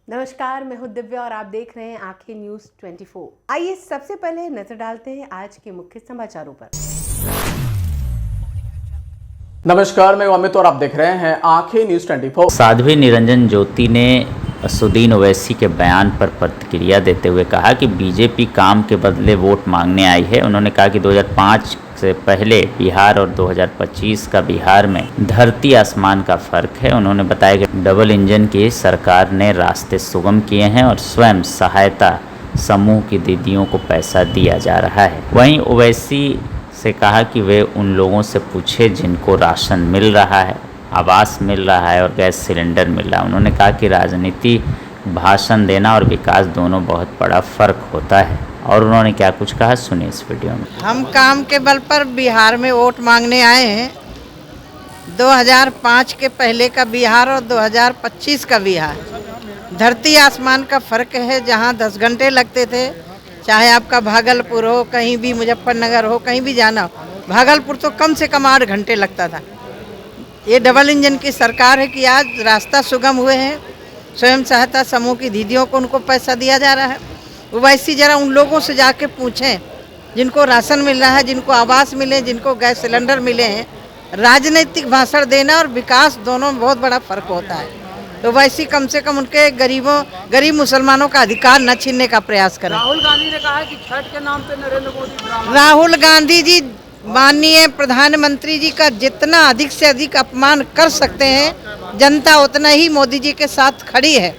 नमस्कार, मैं हूं दिव्या और आप देख रहे हैं आंखें न्यूज 24। आइए सबसे पहले नजर डालते हैं आज के मुख्य समाचारों पर। नमस्कार, मैं अमित और आप देख रहे हैं आंखें न्यूज 24। साध्वी निरंजन ज्योति ने असदुद्दीन ओवैसी के बयान पर प्रतिक्रिया देते हुए कहा कि बीजेपी काम के बदले वोट मांगने आई है। उन्होंने कहा कि 2005 से पहले बिहार और 2025 का बिहार में धरती आसमान का फर्क है। उन्होंने बताया कि डबल इंजन की सरकार ने रास्ते सुगम किए हैं और स्वयं सहायता समूह की दीदियों को पैसा दिया जा रहा है। वहीं ओवैसी से कहा कि वे उन लोगों से पूछे जिनको राशन मिल रहा है, आवास मिल रहा है और गैस सिलेंडर मिल रहा है। उन्होंने कहा कि राजनीति, भाषण देना और विकास दोनों बहुत बड़ा फ़र्क होता है। और उन्होंने क्या कुछ कहा, सुनिए इस वीडियो में। हम काम के बल पर बिहार में वोट मांगने आए हैं। 2005 के पहले का बिहार और 2025 का बिहार, धरती आसमान का फ़र्क है। जहां 10 घंटे लगते थे, चाहे आपका भागलपुर हो, कहीं भी मुजफ्फरनगर हो, कहीं भी जाना हो, भागलपुर तो कम से कम 8 घंटे लगता था। ये डबल इंजन की सरकार है कि आज रास्ता सुगम हुए हैं। स्वयं सहायता समूह की दीदियों को उनको पैसा दिया जा रहा है। वैसी जरा उन लोगों से जाके पूछें जिनको राशन मिल रहा है, जिनको आवास मिले, जिनको गैस सिलेंडर मिले हैं। राजनीतिक भाषण देना और विकास दोनों में बहुत बड़ा फ़र्क होता है। तो वैसी कम से कम उनके गरीब मुसलमानों का अधिकार न छीनने का प्रयास करें। राहुल गांधी ने कहा है कि छठ के नाम पे नरेंद्र मोदी राहुल गांधी जी माननीय प्रधानमंत्री जी का जितना अधिक से अधिक अपमान कर सकते हैं, जनता उतना ही मोदी जी के साथ खड़ी है।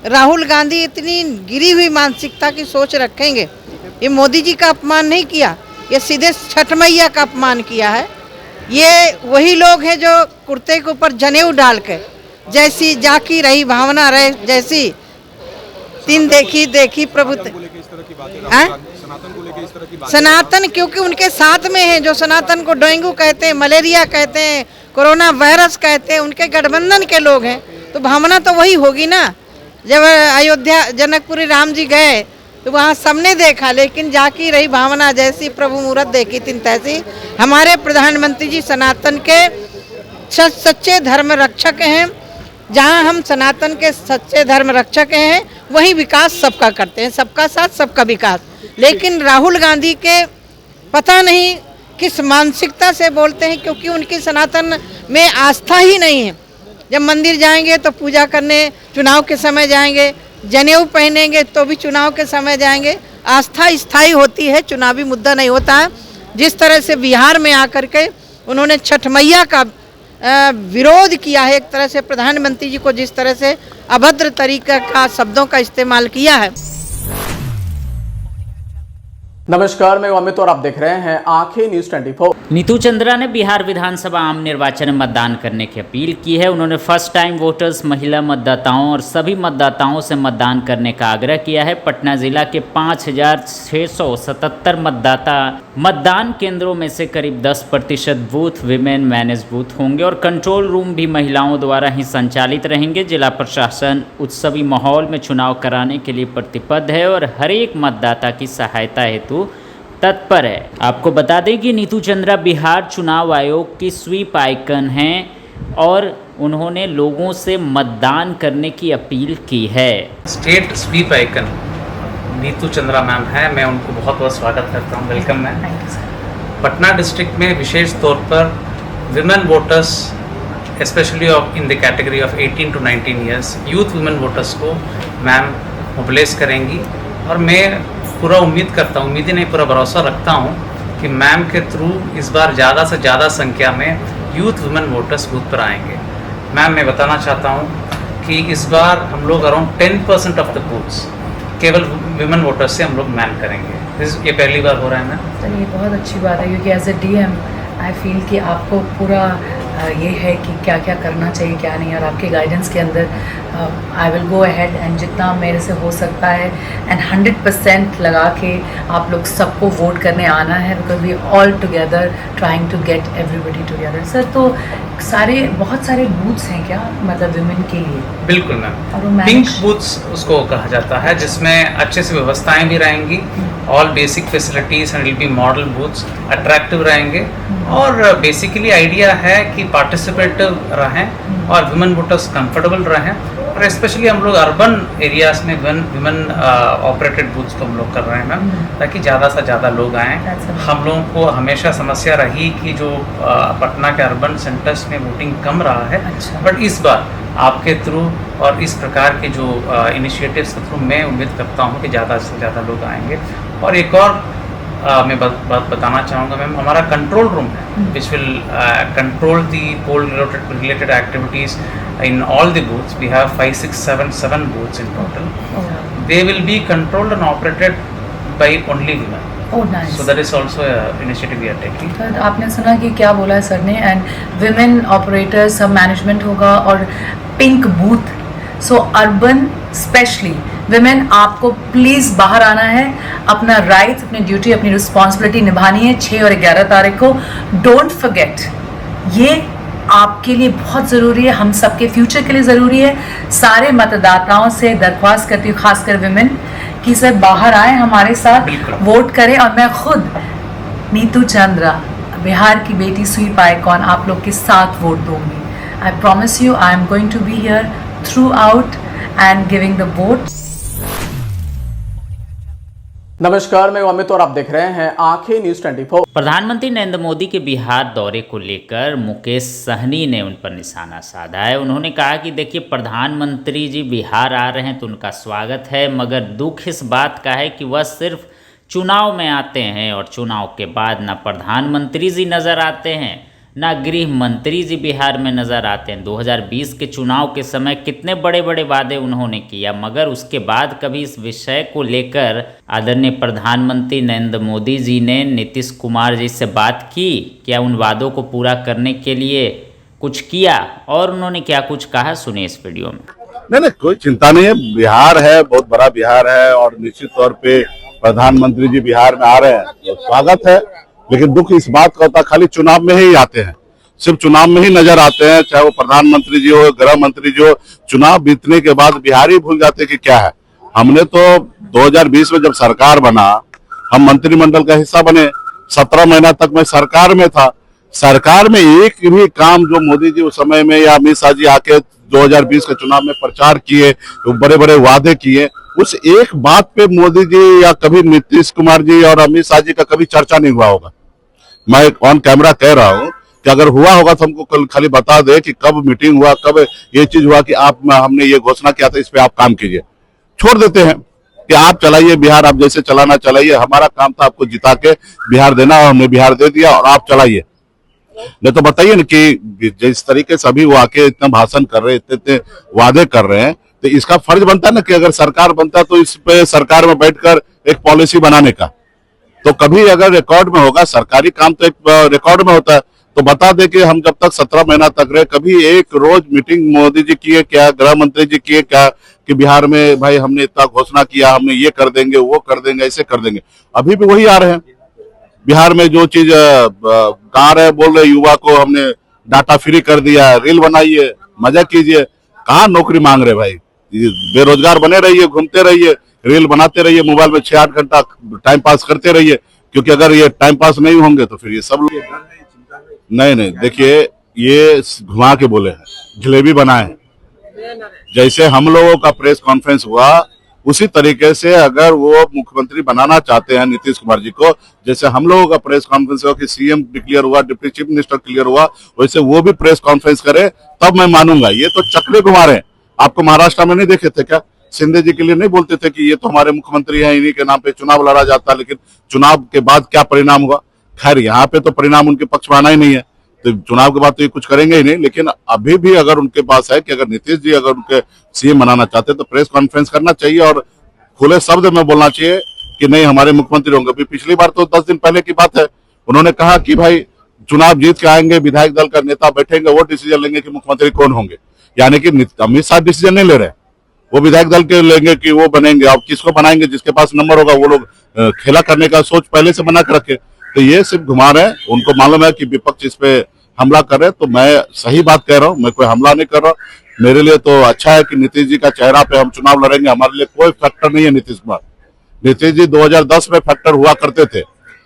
राहुल गांधी इतनी गिरी हुई मानसिकता की सोच रखेंगे। ये मोदी जी का अपमान नहीं किया, ये सीधे छठ मैया का अपमान किया है। ये वही लोग हैं जो कुर्ते के ऊपर जनेऊ डाल के जैसी जाकी रही भावना रहे, जैसी तीन देखी प्रभु। सनातन क्योंकि उनके साथ में है, जो सनातन को डेंगू कहते हैं, मलेरिया कहते हैं, कोरोना वायरस कहते हैं, उनके गठबंधन के लोग हैं। तो भावना तो वही होगी ना। जब अयोध्या जनकपुरी राम जी गए तो वहाँ सबने देखा, लेकिन जाकी रही भावना जैसी प्रभु मूरत देखी तीन तैसी। हमारे प्रधानमंत्री जी सनातन के सच्चे धर्म रक्षक हैं। जहाँ हम सनातन के सच्चे धर्म रक्षक हैं, वहीं विकास सबका करते हैं, सबका साथ सबका विकास। लेकिन राहुल गांधी के पता नहीं किस मानसिकता से बोलते हैं, क्योंकि उनकी सनातन में आस्था ही नहीं है। जब मंदिर जाएंगे तो पूजा करने, चुनाव के समय जाएंगे, जनेऊ पहनेंगे तो भी चुनाव के समय जाएंगे। आस्था स्थायी होती है, चुनावी मुद्दा नहीं होता है। जिस तरह से बिहार में आकर के उन्होंने छठ मैया का विरोध किया है, एक तरह से प्रधानमंत्री जी को जिस तरह से अभद्र तरीके का शब्दों का इस्तेमाल किया है। नमस्कार, मैं अमित और आप देख रहे हैं आंखें न्यूज 24। नीतू चंद्रा ने बिहार विधानसभा आम निर्वाचन में मतदान करने की अपील की है। उन्होंने फर्स्ट टाइम वोटर्स, महिला मतदाताओं और सभी मतदाताओं से मतदान करने का आग्रह किया है। पटना जिला के 5677 मतदान केंद्रों में से करीब 10% बूथ विमेन मैनेज बूथ होंगे और कंट्रोल रूम भी महिलाओं द्वारा ही संचालित रहेंगे। जिला प्रशासन उत्सवी माहौल में चुनाव कराने के लिए प्रतिबद्ध है और हर एक मतदाता की सहायता हेतु तत्पर है। आपको बता दें कि नीतू चंद्रा बिहार चुनाव आयोग की स्वीप आइकन हैं और उन्होंने लोगों से मतदान करने की अपील की है। State sweep icon Neetu Chandra ma'am है, मैं उनको बहुत बहुत स्वागत करता हूँ, वेलकम मैम। पटना डिस्ट्रिक्ट में विशेष तौर पर women voters specially in the category of 18 to 19 years youth women voters को मैम मोबिलाइज करेंगी। और मैं पूरा उम्मीद करता हूँ, उम्मीद ही नहीं पूरा भरोसा रखता हूँ कि मैम के थ्रू इस बार ज़्यादा से ज़्यादा संख्या में यूथ वुमेन वोटर्स बूथ पर आएंगे। मैम मैं बताना चाहता हूँ कि इस बार हम लोग अराउंड 10% ऑफ द बूथ्स केवल विमेन वोटर्स से हम लोग मैन करेंगे। ये पहली बार हो रहा है मैम। चलिए, ये बहुत अच्छी बात है, क्योंकि as a DM I feel कि आपको पूरा ये है कि क्या क्या करना चाहिए, क्या नहीं। और आपके गाइडेंस के अंदर I will go ahead and जितना मेरे से हो सकता है एंड 100% लगा के आप लोग सबको वोट करने आना है, because we all together trying to get everybody together. Sir, तो बहुत सारे बूथ्स हैं क्या, मतलब विमेन के लिए? बिल्कुल मैम, पिंक बूथ्स उसको कहा जाता है, जिसमें अच्छे से व्यवस्थाएं भी रहेंगी, all basic facilities and will be model booths, attractive रहेंगे। और बेसिकली आइडिया है कि पार्टिसिपेटिव रहें और वुमेन वोटर्स कंफर्टेबल रहें और स्पेशली हम लोग अर्बन एरियाज में विमेन ऑपरेटेड बूथ्स को हम लोग कर रहे हैं मैम, ताकि ज़्यादा से ज़्यादा लोग आएँ। हम लोगों को हमेशा समस्या रही कि जो पटना के अर्बन सेंटर्स में वोटिंग कम रहा है, बट इस बार आपके थ्रू और इस प्रकार के जो इनिशिएटिव्स के थ्रू मैं उम्मीद करता हूँ कि ज़्यादा से ज़्यादा लोग आएंगे। और एक और मैं बात बताना चाहूँगा मैम, हमारा कंट्रोल रूम है which will control the poll related activities in all the booths. We have 5, 6, 7 booths in total. They will be controlled and operated by only women. Oh, nice. So that is also an initiative we are taking. Sir आपने सुना कि क्या बोला है sir ने, and women operator सब management होगा और पिंक बूथ। सो अर्बन स्पेशली विमेन, आपको प्लीज़ बाहर आना है, अपना राइट, अपनी ड्यूटी, अपनी रिस्पॉन्सिबिलिटी निभानी है 6 और 11 तारीख को। डोंट फॉरगेट, ये आपके लिए बहुत ज़रूरी है, हम सबके फ्यूचर के लिए ज़रूरी है। सारे मतदाताओं से दरख्वास्त करती हूँ, खासकर विमेन, कि सर बाहर आए, हमारे साथ वोट करें। और मैं खुद नीतू चंद्रा, बिहार की बेटी, स्वीप आइकॉन, आप लोग के साथ वोट दूंगी। I promise you, I am going to be here throughout and giving the vote. नमस्कार, मैं अमित और आप देख रहे हैं आंखें न्यूज 24। प्रधानमंत्री नरेंद्र मोदी के बिहार दौरे को लेकर मुकेश सहनी ने उन पर निशाना साधा है। उन्होंने कहा कि देखिए, प्रधानमंत्री जी बिहार आ रहे हैं तो उनका स्वागत है, मगर दुख इस बात का है कि वह सिर्फ चुनाव में आते हैं और चुनाव के बाद ना प्रधानमंत्री जी नज़र आते हैं, ना गृह मंत्री जी बिहार में नज़र आते हैं। 2020 के चुनाव के समय कितने बड़े बड़े वादे उन्होंने किया, मगर उसके बाद कभी इस विषय को लेकर आदरणीय प्रधानमंत्री नरेंद्र मोदी जी ने नीतीश कुमार जी से बात की, क्या उन वादों को पूरा करने के लिए कुछ किया, और उन्होंने क्या कुछ कहा, सुनिए इस वीडियो में। नहीं, कोई चिंता नहीं है। बिहार है, बहुत बड़ा बिहार है, और निश्चित तौर पे प्रधानमंत्री जी बिहार में आ रहे हैं तो स्वागत है। लेकिन दुख इस बात का होता, खाली चुनाव में ही आते हैं, सिर्फ चुनाव में ही नजर आते हैं, चाहे वो प्रधानमंत्री जी हो, गृह मंत्री जी हो। चुनाव बीतने के बाद बिहार ही भूल जाते कि क्या है। हमने तो 2020 में जब सरकार बना, हम मंत्रिमंडल का हिस्सा बने, 17 महीना तक मैं सरकार में था। सरकार में एक भी काम जो मोदी जी उस समय में या अमित शाह जी आके 2020 के चुनाव में प्रचार किए, तो बड़े बड़े वादे किए, उस एक बात पे मोदी जी या कभी नीतीश कुमार जी और अमित शाह जी का कभी चर्चा नहीं हुआ होगा। मैं ऑन कैमरा कह रहा हूं कि अगर हुआ होगा तो हमको कल खाली बता दे कि कब मीटिंग हुआ, कब ये चीज हुआ कि हमने ये घोषणा किया था, इस पे आप काम कीजिए। छोड़ देते हैं कि आप चलाइए बिहार, आप जैसे चलाना चलाइए, हमारा काम था आपको जिता के बिहार देना, और हमने बिहार दे दिया और आप चलाइए। नहीं तो बताइए ना कि जिस तरीके से अभी वो आके इतना भाषण कर रहे, इतने वादे कर रहे हैं, तो इसका फर्ज बनता है ना कि अगर सरकार बनता है तो इस पे सरकार में बैठकर एक पॉलिसी बनाने का। तो कभी अगर रिकॉर्ड में होगा, सरकारी काम तो एक रिकॉर्ड में होता है, तो बता दे कि हम जब तक 17 महीना तक रहे, कभी एक रोज मीटिंग मोदी जी किए क्या, गृह मंत्री जी किए क्या, कि बिहार में भाई हमने इतना घोषणा किया, हमने ये कर देंगे, वो कर देंगे, ऐसे कर देंगे। अभी भी वही आ रहे हैं। बिहार में जो चीज गा रहे, बोल रहे, युवा को हमने डाटा फ्री कर दिया, रील बनाइए, मजा कीजिए। कहाँ नौकरी मांग रहे भाई, बेरोजगार बने रहिए, घूमते रहिए, रील बनाते रहिए, मोबाइल में 6-8 घंटा टाइम पास करते रहिए, क्योंकि अगर ये टाइम पास नहीं होंगे तो फिर ये सब लोग नहीं। देखिए, ये घुमा के बोले हैं, जलेबी बनाए हैं। जैसे हम लोगों का प्रेस कॉन्फ्रेंस हुआ, उसी तरीके से अगर वो मुख्यमंत्री बनाना चाहते हैं नीतीश कुमार जी को, जैसे हम लोगों का प्रेस कॉन्फ्रेंस हुआ कि सीएम क्लियर हुआ, डिप्टी चीफ मिनिस्टर क्लियर हुआ, वैसे वो भी प्रेस कॉन्फ्रेंस करे, तब मैं मानूंगा। ये तो चक्रे घुमा रहे हैं। आपको महाराष्ट्र में नहीं देखे थे क्या, शिंदे जी के लिए नहीं बोलते थे कि ये तो हमारे मुख्यमंत्री हैं, इन्हीं के नाम पे चुनाव लड़ा जाता, लेकिन चुनाव के बाद क्या परिणाम हुआ। खैर, यहाँ पे तो परिणाम उनके पक्ष में आना ही नहीं है, तो चुनाव के बाद तो ये कुछ करेंगे ही नहीं। लेकिन अभी भी अगर उनके पास है कि अगर नीतीश जी अगर उनके सीएम बनाना चाहते तो प्रेस कॉन्फ्रेंस करना चाहिए और खुले शब्द में बोलना चाहिए कि नहीं हमारे मुख्यमंत्री होंगे। अभी पिछली बार तो 10 दिन पहले की बात है, उन्होंने कहा कि भाई चुनाव जीत के आएंगे, विधायक दल का नेता बैठेंगे, वो डिसीजन लेंगे कि मुख्यमंत्री कौन होंगे। यानी कि अमित शाह डिसीजन नहीं ले रहे, वो विधायक दल के लेंगे कि वो बनेंगे। अब किसको बनाएंगे, जिसके पास नंबर होगा वो लोग खेला करने का सोच पहले से बना के रखे। तो ये सिर्फ घुमा रहे हैं। उनको मालूम है कि विपक्ष इस पे हमला कर रहे हैं, तो मैं सही बात कह रहा हूँ, मैं कोई हमला नहीं कर रहा। मेरे लिए तो अच्छा है कि नीतीश जी का चेहरा पे हम चुनाव लड़ेंगे, हमारे लिए कोई फैक्टर नहीं है नीतीश कुमार। नीतीश जी 2010 में फैक्टर हुआ करते थे,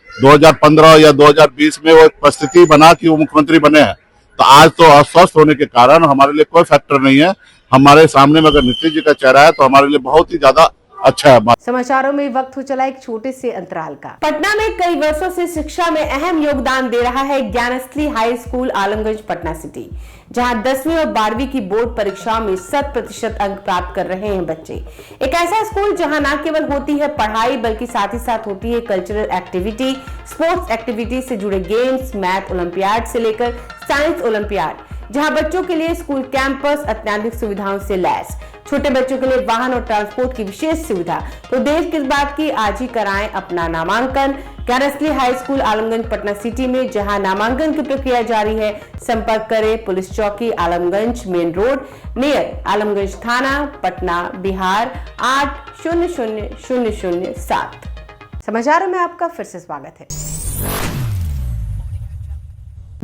2015 या 2020 में वो परिस्थिति बना कि वो मुख्यमंत्री बने हैं। तो आज तो अस्वस्थ होने के कारण हमारे लिए कोई फैक्टर नहीं है। हमारे सामने में अगर नीतीश जी का चेहरा है तो हमारे लिए बहुत ही ज्यादा अच्छा है। समाचारों में वक्त हो चला एक छोटे से अंतराल का। पटना में कई वर्षों से शिक्षा में अहम योगदान दे रहा है Gyansthali high school Alamganj Patna city, जहां 10वीं और 12वीं की बोर्ड परीक्षाओं में 100% अंक प्राप्त कर रहे हैं बच्चे। एक ऐसा स्कूल जहां न केवल होती है पढ़ाई बल्कि साथ ही साथ होती है कल्चरल एक्टिविटी, स्पोर्ट्स एक्टिविटी से जुड़े गेम्स, मैथ ओलंपियाड से लेकर साइंस ओलंपियाड, जहां बच्चों के लिए स्कूल कैंपस अत्याधुनिक सुविधाओं से लैस, छोटे बच्चों के लिए वाहन और ट्रांसपोर्ट की विशेष सुविधा। तो देर किस बात की, आज ही कराएं अपना नामांकन Gyansthali high school Alamganj Patna city में, जहां नामांकन की प्रक्रिया जारी है। संपर्क करें पुलिस चौकी Alamganj main road near Alamganj थाना पटना बिहार 800007। समाचारों में आपका फिर से स्वागत है।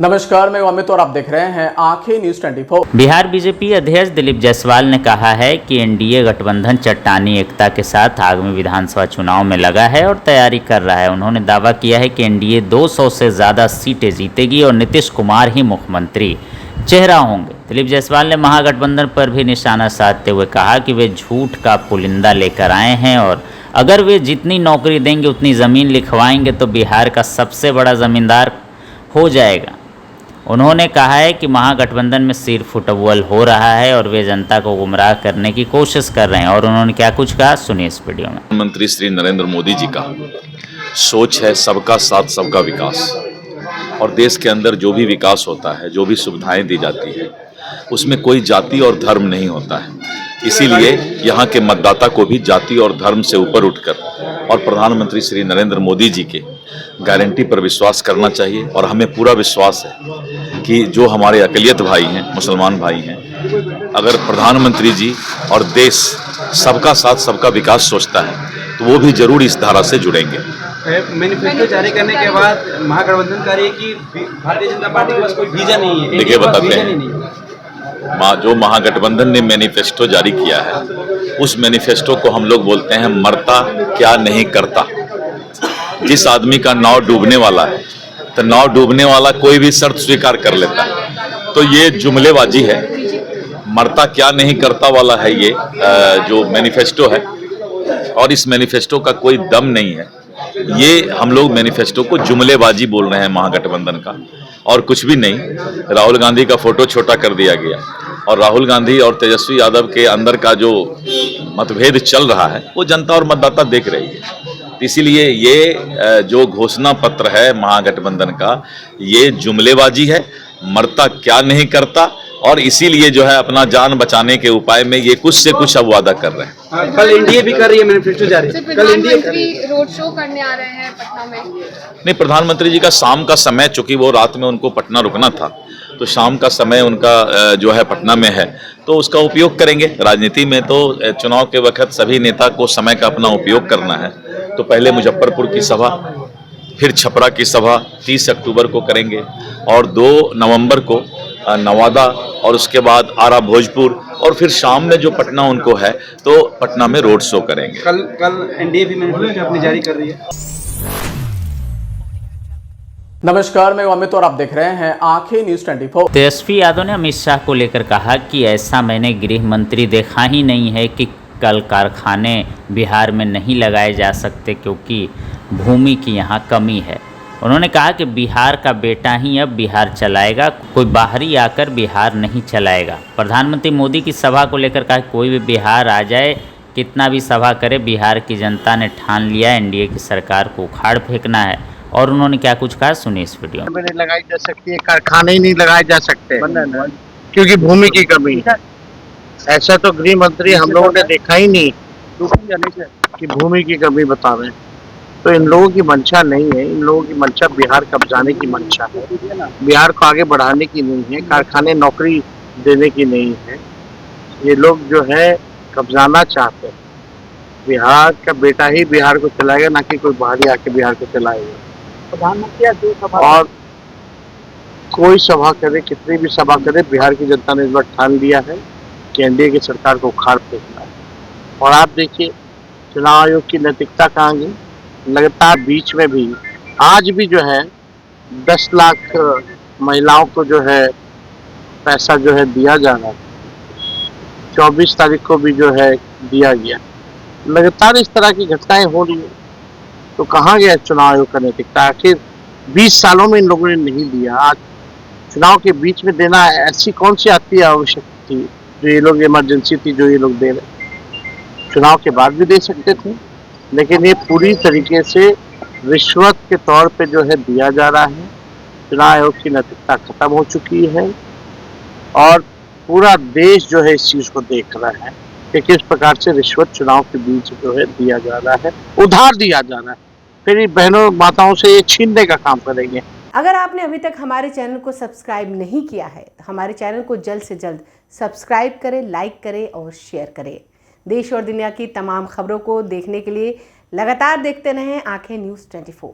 नमस्कार, मैं अमित और आप देख रहे हैं आंखें न्यूज 24। बिहार बीजेपी अध्यक्ष दिलीप जायसवाल ने कहा है कि एनडीए गठबंधन चट्टानी एकता के साथ आगामी विधानसभा चुनाव में लगा है और तैयारी कर रहा है। उन्होंने दावा किया है कि एनडीए 200 से ज़्यादा सीटें जीतेगी और नीतीश कुमार ही मुख्यमंत्री चेहरा होंगे। दिलीप जायसवाल ने महागठबंधन पर भी निशाना साधते हुए कहा कि वे झूठ का पुलिंदा लेकर आए हैं और अगर वे जितनी नौकरी देंगे उतनी ज़मीन लिखवाएंगे तो बिहार का सबसे बड़ा ज़मींदार हो जाएगा। उन्होंने कहा है कि महागठबंधन में सिर फुटबॉल हो रहा है और वे जनता को गुमराह करने की कोशिश कर रहे हैं। और उन्होंने क्या कुछ कहा, सुनिए इस वीडियो में। प्रधानमंत्री श्री नरेंद्र मोदी जी का सोच है सबका साथ सबका विकास, और देश के अंदर जो भी विकास होता है, जो भी सुविधाएं दी जाती है, उसमें कोई जाति और धर्म नहीं होता है। इसीलिए यहाँ के मतदाता को भी जाति और धर्म से ऊपर उठकर और प्रधानमंत्री श्री नरेंद्र मोदी जी के गारंटी पर विश्वास करना चाहिए। और हमें पूरा विश्वास है कि जो हमारे अक़लियत भाई हैं, मुसलमान भाई हैं, अगर प्रधानमंत्री जी और देश सबका साथ सबका विकास सोचता है तो वो भी जरूर इस धारा से जुड़ेंगे। मैनिफेस्टो जारी करने के बाद महागठबंधन कह रही है कि भारतीय जनता पार्टी के पास कोई वीजा नहीं है। देखिए, बताते हैं, जो महागठबंधन ने मैनिफेस्टो जारी किया है, उस मैनिफेस्टो को हम लोग बोलते हैं मरता क्या नहीं करता। जिस आदमी का नाव डूबने वाला है तो नाव डूबने वाला कोई भी शर्त स्वीकार कर लेता है, तो ये जुमलेबाजी है। मरता क्या नहीं करता वाला है ये जो मैनिफेस्टो है, और इस मैनिफेस्टो का कोई दम नहीं है। ये हम लोग मैनिफेस्टो को जुमलेबाजी बोल रहे हैं महागठबंधन का, और कुछ भी नहीं। राहुल गांधी का फोटो छोटा कर दिया गया, और राहुल गांधी और तेजस्वी यादव के अंदर का जो मतभेद चल रहा है वो जनता और मतदाता देख रही है। इसीलिए ये जो घोषणा पत्र है महागठबंधन का, ये जुमलेबाजी है, मरता क्या नहीं करता। और इसीलिए जो है अपना जान बचाने के उपाय में ये कुछ से कुछ अब वादा कर रहे हैं। कल एनडीए भी कर रही है मैनिफेस्टो जारी। कल एनडीए रोड शो करने आ रहे हैं पटना में। नहीं, प्रधानमंत्री जी का शाम का समय, चूंकि वो रात में उनको पटना रुकना था, तो शाम का समय उनका जो है पटना में है, तो उसका उपयोग करेंगे। राजनीति में तो चुनाव के वक्त सभी नेता को समय का अपना उपयोग करना है। तो पहले मुजफ्फरपुर की सभा, फिर छपरा की सभा 30 अक्टूबर को करेंगे, और 2 नवंबर को नवादा, और उसके बाद आरा भोजपुर, और फिर शाम में जो पटना उनको है तो पटना में रोड शो करेंगे। कल एनडीए भी मैनिफेस्टो अपनी जारी कर रही है। नमस्कार, मैं अमित और आप देख रहे हैं आंखें न्यूज 24। तेजस्वी यादव ने अमित शाह को लेकर कहा कि ऐसा मैंने गृह मंत्री देखा ही नहीं है कि कल कारखाने बिहार में नहीं लगाए जा सकते क्योंकि भूमि की यहाँ कमी है। उन्होंने कहा कि बिहार का बेटा ही अब बिहार चलाएगा, कोई बाहरी आकर बिहार नहीं चलाएगा। प्रधानमंत्री मोदी की सभा को लेकर कहा कोई भी बिहार आ जाए, कितना भी सभा करे, बिहार की जनता ने ठान लिया एनडीए की सरकार को उखाड़ फेंकना है। और उन्होंने क्या कुछ कहा, सुनिए इस वीडियो में। नहीं लगाई जा सकती है, कारखाने ही नहीं लगाए जा सकते क्योंकि भूमि की कमी। ऐसा तो गृह मंत्री हम लोगों ने देखा ही नहीं कि भूमि की कमी बता रहे हैं। तो इन लोगों की मंशा नहीं है, इन लोगों की मंशा बिहार कब्जाने की मंशा है, बिहार को आगे बढ़ाने की नहीं है, कारखाने नौकरी देने की नहीं है। ये लोग जो है कब्जाना चाहते हैं। बिहार का बेटा ही बिहार को चलाएगा, ना कि कोई बाहरी आके बिहार को चलाएगा। प्रधानमंत्री और कोई सभा करे, कितनी भी सभा करे, बिहार की जनता ने इस बार ठान लिया है कि एनडीए की सरकार को उखाड़ फेंकना है। और आप देखिए चुनाव आयोग की नैतिकता कहाँ गई। लगातार बीच में भी आज भी जो है 10 लाख महिलाओं को जो है पैसा जो है दिया जा रहा है, 24 तारीख को भी जो है दिया गया। लगातार इस तरह की घटनाएं हो रही है, तो कहाँ गया चुनाव आयोग का नैतिकता? आखिर 20 सालों में इन लोगों ने नहीं दिया, आज चुनाव के बीच में देना ऐसी कौन सी आती आवश्यकता थी जो ये लोग, इमरजेंसी थी जो ये लोग दे रहे? चुनाव के बाद भी दे सकते थे, लेकिन ये पूरी तरीके से रिश्वत के तौर पे जो है दिया जा रहा है। चुनाव आयोग की नैतिकता खत्म हो चुकी है और पूरा देश जो है इस चीज को देख रहा है कि किस प्रकार से रिश्वत चुनाव के बीच जो है दिया जा रहा है, उधार दिया जा रहा है। फिर ये बहनों माताओं से ये छीनने का काम करेंगे। अगर आपने अभी तक हमारे चैनल को सब्सक्राइब नहीं किया है तो हमारे चैनल को जल्द से जल्द सब्सक्राइब करें, लाइक करें और शेयर करें। देश और दुनिया की तमाम खबरों को देखने के लिए लगातार देखते रहें आंखें न्यूज़ 24।